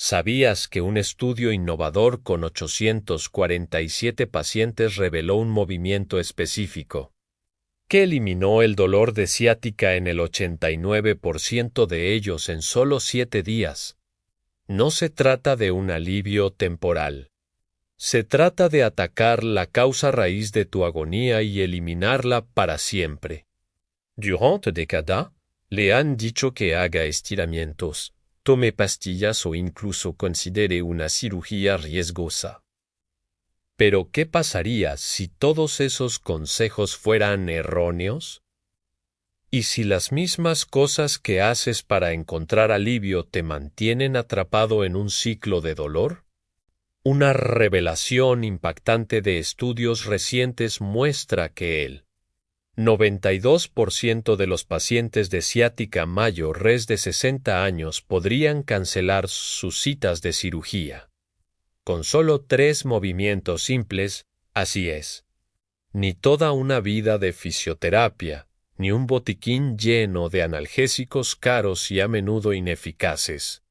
¿Sabías que un estudio innovador con 847 pacientes reveló un movimiento específico que eliminó el dolor de ciática en el 89% de ellos en solo 7 días? No se trata de un alivio temporal. Se trata de atacar la causa raíz de tu agonía y eliminarla para siempre. Durante décadas, le han dicho que haga estiramientos, tome pastillas o incluso considere una cirugía riesgosa. Pero, ¿qué pasaría si todos esos consejos fueran erróneos? ¿Y si las mismas cosas que haces para encontrar alivio te mantienen atrapado en un ciclo de dolor? Una revelación impactante de estudios recientes muestra que el 92% de los pacientes de ciática mayores de 60 años podrían cancelar sus citas de cirugía con solo 3 movimientos simples. Así es. Ni toda una vida de fisioterapia, ni un botiquín lleno de analgésicos caros y a menudo ineficaces.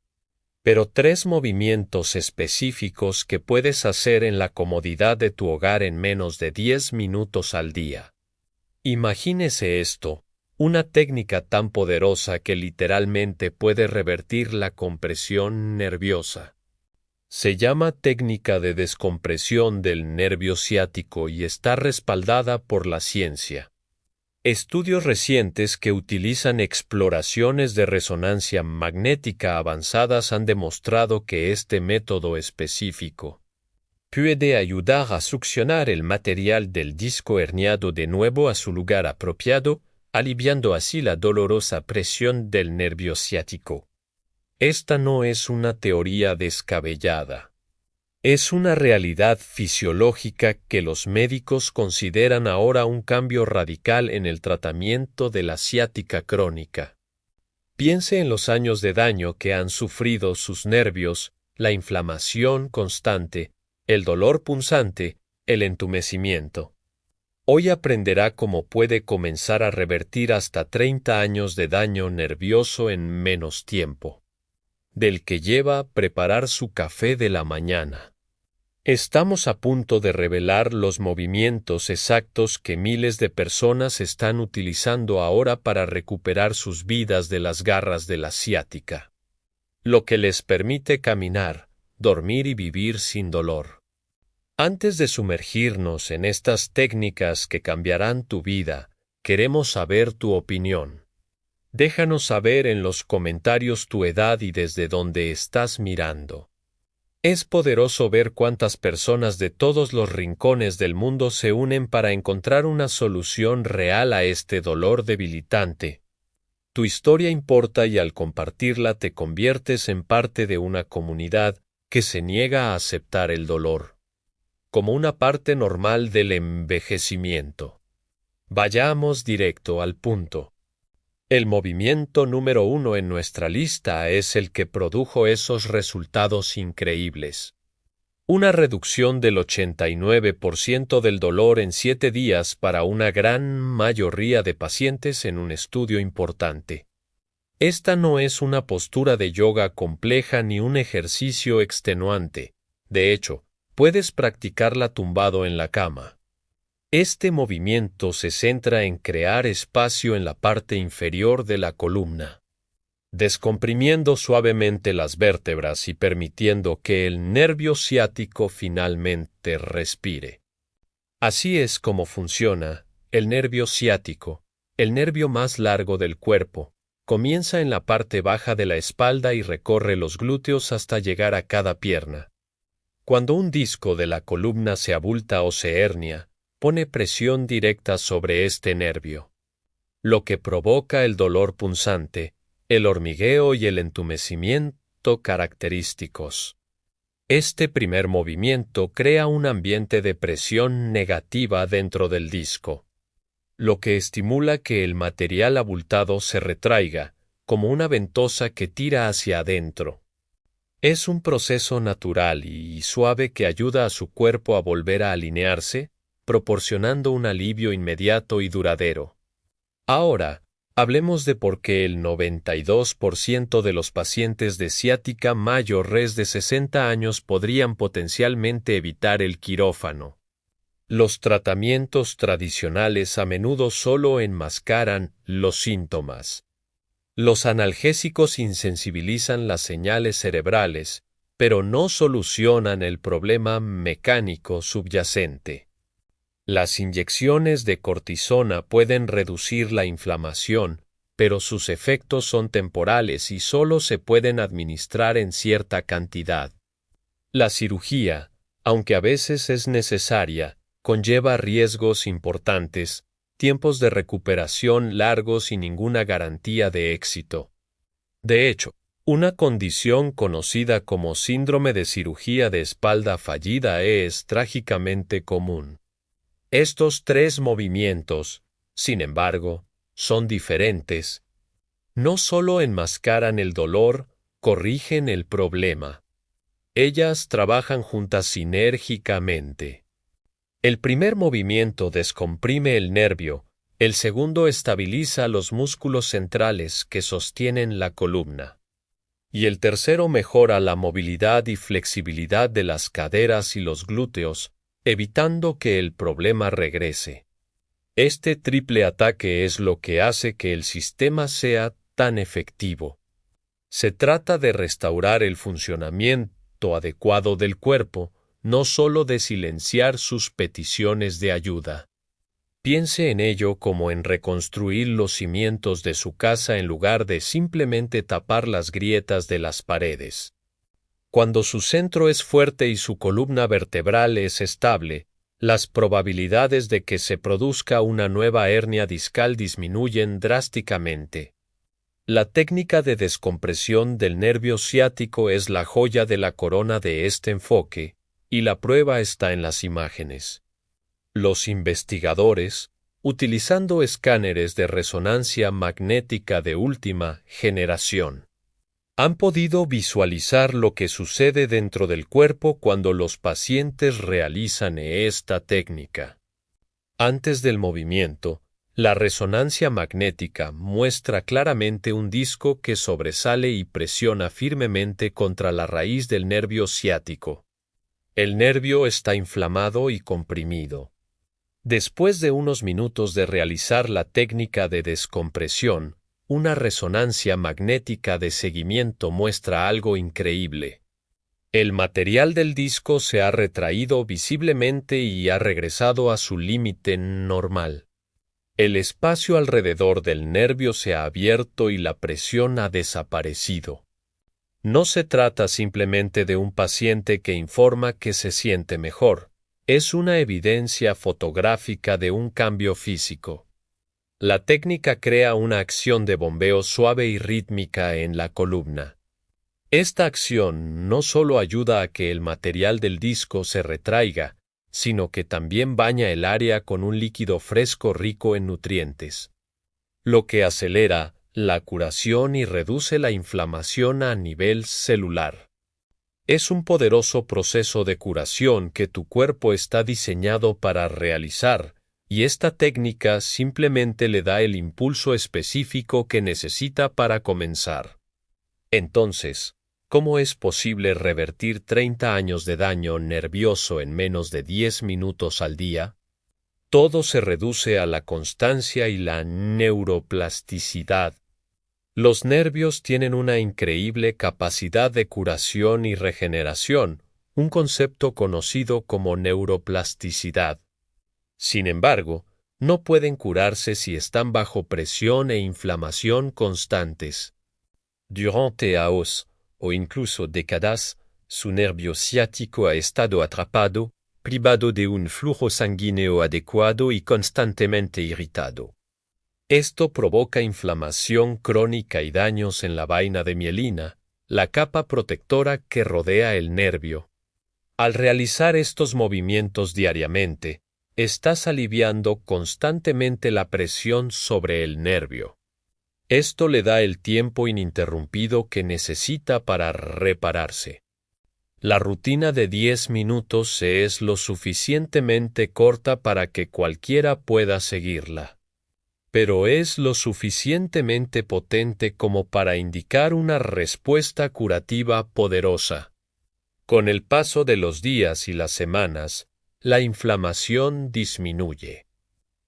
Pero 3 movimientos específicos que puedes hacer en la comodidad de tu hogar en menos de 10 minutos al día. Imagínese esto, una técnica tan poderosa que literalmente puede revertir la compresión nerviosa. Se llama técnica de descompresión del nervio ciático y está respaldada por la ciencia. Estudios recientes que utilizan exploraciones de resonancia magnética avanzadas han demostrado que este método específico puede ayudar a succionar el material del disco herniado de nuevo a su lugar apropiado, aliviando así la dolorosa presión del nervio ciático. Esta no es una teoría descabellada. Es una realidad fisiológica que los médicos consideran ahora un cambio radical en el tratamiento de la ciática crónica. Piense en los años de daño que han sufrido sus nervios, la inflamación constante, el dolor punzante, el entumecimiento. Hoy aprenderá cómo puede comenzar a revertir hasta 30 años de daño nervioso en menos tiempo del que lleva preparar su café de la mañana. Estamos a punto de revelar los movimientos exactos que miles de personas están utilizando ahora para recuperar sus vidas de las garras de la ciática, lo que les permite caminar, dormir y vivir sin dolor. Antes de sumergirnos en estas técnicas que cambiarán tu vida, queremos saber tu opinión. Déjanos saber en los comentarios tu edad y desde dónde estás mirando. Es poderoso ver cuántas personas de todos los rincones del mundo se unen para encontrar una solución real a este dolor debilitante. Tu historia importa y al compartirla te conviertes en parte de una comunidad que se niega a aceptar el dolor como una parte normal del envejecimiento. Vayamos directo al punto. El movimiento número 1 en nuestra lista es el que produjo esos resultados increíbles. Una reducción del 89% del dolor en 7 días para una gran mayoría de pacientes en un estudio importante. Esta no es una postura de yoga compleja ni un ejercicio extenuante. De hecho, puedes practicarla tumbado en la cama. Este movimiento se centra en crear espacio en la parte inferior de la columna, descomprimiendo suavemente las vértebras y permitiendo que el nervio ciático finalmente respire. Así es como funciona el nervio ciático, el nervio más largo del cuerpo. Comienza en la parte baja de la espalda y recorre los glúteos hasta llegar a cada pierna. Cuando un disco de la columna se abulta o se hernia, pone presión directa sobre este nervio, lo que provoca el dolor punzante, el hormigueo y el entumecimiento característicos. Este primer movimiento crea un ambiente de presión negativa dentro del disco, lo que estimula que el material abultado se retraiga, como una ventosa que tira hacia adentro. Es un proceso natural y suave que ayuda a su cuerpo a volver a alinearse, proporcionando un alivio inmediato y duradero. Ahora, Hablemos de por qué el 92% de los pacientes de ciática mayor-res de 60 años podrían potencialmente evitar el quirófano. Los tratamientos tradicionales a menudo solo enmascaran los síntomas. Los analgésicos insensibilizan las señales cerebrales, pero no solucionan el problema mecánico subyacente. Las inyecciones de cortisona pueden reducir la inflamación, pero sus efectos son temporales y solo se pueden administrar en cierta cantidad. La cirugía, aunque a veces es necesaria, conlleva riesgos importantes, tiempos de recuperación largos y ninguna garantía de éxito. De hecho, una condición conocida como síndrome de cirugía de espalda fallida es trágicamente común. Estos tres movimientos, sin embargo, son diferentes. No solo enmascaran el dolor, corrigen el problema. Ellas trabajan juntas sinérgicamente. El primer movimiento descomprime el nervio, el segundo estabiliza los músculos centrales que sostienen la columna. Y el tercero mejora la movilidad y flexibilidad de las caderas y los glúteos, evitando que el problema regrese. Este triple ataque es lo que hace que el sistema sea tan efectivo. Se trata de restaurar el funcionamiento adecuado del cuerpo, no solo de silenciar sus peticiones de ayuda. Piense en ello como en reconstruir los cimientos de su casa en lugar de simplemente tapar las grietas de las paredes. Cuando su centro es fuerte y su columna vertebral es estable, las probabilidades de que se produzca una nueva hernia discal disminuyen drásticamente. La técnica de descompresión del nervio ciático es la joya de la corona de este enfoque, y la prueba está en las imágenes. Los investigadores, utilizando escáneres de resonancia magnética de última generación, han podido visualizar lo que sucede dentro del cuerpo cuando los pacientes realizan esta técnica. Antes del movimiento, la resonancia magnética muestra claramente un disco que sobresale y presiona firmemente contra la raíz del nervio ciático. El nervio está inflamado y comprimido. Después de unos minutos de realizar la técnica de descompresión, una resonancia magnética de seguimiento muestra algo increíble. El material del disco se ha retraído visiblemente y ha regresado a su límite normal. El espacio alrededor del nervio se ha abierto y la presión ha desaparecido. No se trata simplemente de un paciente que informa que se siente mejor. Es una evidencia fotográfica de un cambio físico. La técnica crea una acción de bombeo suave y rítmica en la columna. Esta acción no solo ayuda a que el material del disco se retraiga, sino que también baña el área con un líquido fresco rico en nutrientes, lo que acelera la curación y reduce la inflamación a nivel celular. Es un poderoso proceso de curación que tu cuerpo está diseñado para realizar, y esta técnica simplemente le da el impulso específico que necesita para comenzar. Entonces, ¿cómo es posible revertir 30 años de daño nervioso en menos de 10 minutos al día? Todo se reduce a la constancia y la neuroplasticidad. Los nervios tienen una increíble capacidad de curación y regeneración, un concepto conocido como neuroplasticidad. Sin embargo, no pueden curarse si están bajo presión e inflamación constantes. Durante años, o incluso décadas, su nervio ciático ha estado atrapado, privado de un flujo sanguíneo adecuado y constantemente irritado. Esto provoca inflamación crónica y daños en la vaina de mielina, la capa protectora que rodea el nervio. Al realizar estos movimientos diariamente, estás aliviando constantemente la presión sobre el nervio. Esto le da el tiempo ininterrumpido que necesita para repararse. La rutina de 10 minutos es lo suficientemente corta para que cualquiera pueda seguirla. pero es lo suficientemente potente como para indicar una respuesta curativa poderosa. Con el paso de los días y las semanas, la inflamación disminuye.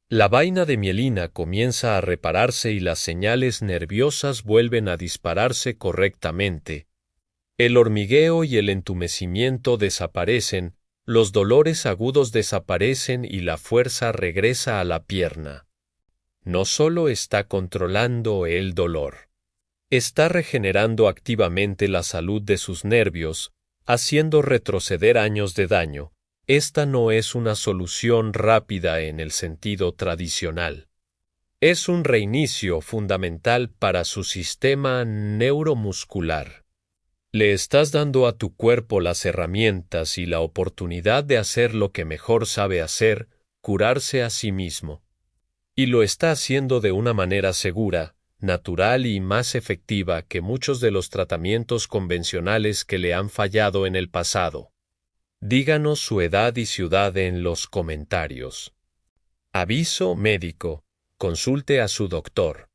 La vaina de mielina comienza a repararse y las señales nerviosas vuelven a dispararse correctamente. El hormigueo y el entumecimiento desaparecen, los dolores agudos desaparecen y la fuerza regresa a la pierna. No solo está controlando el dolor, está regenerando activamente la salud de sus nervios, haciendo retroceder años de daño. Esta no es una solución rápida en el sentido tradicional. Es un reinicio fundamental para su sistema neuromuscular. Le estás dando a tu cuerpo las herramientas y la oportunidad de hacer lo que mejor sabe hacer, curarse a sí mismo. Y lo está haciendo de una manera segura, natural y más efectiva que muchos de los tratamientos convencionales que le han fallado en el pasado. Díganos su edad y ciudad en los comentarios. Aviso médico. Consulte a su doctor.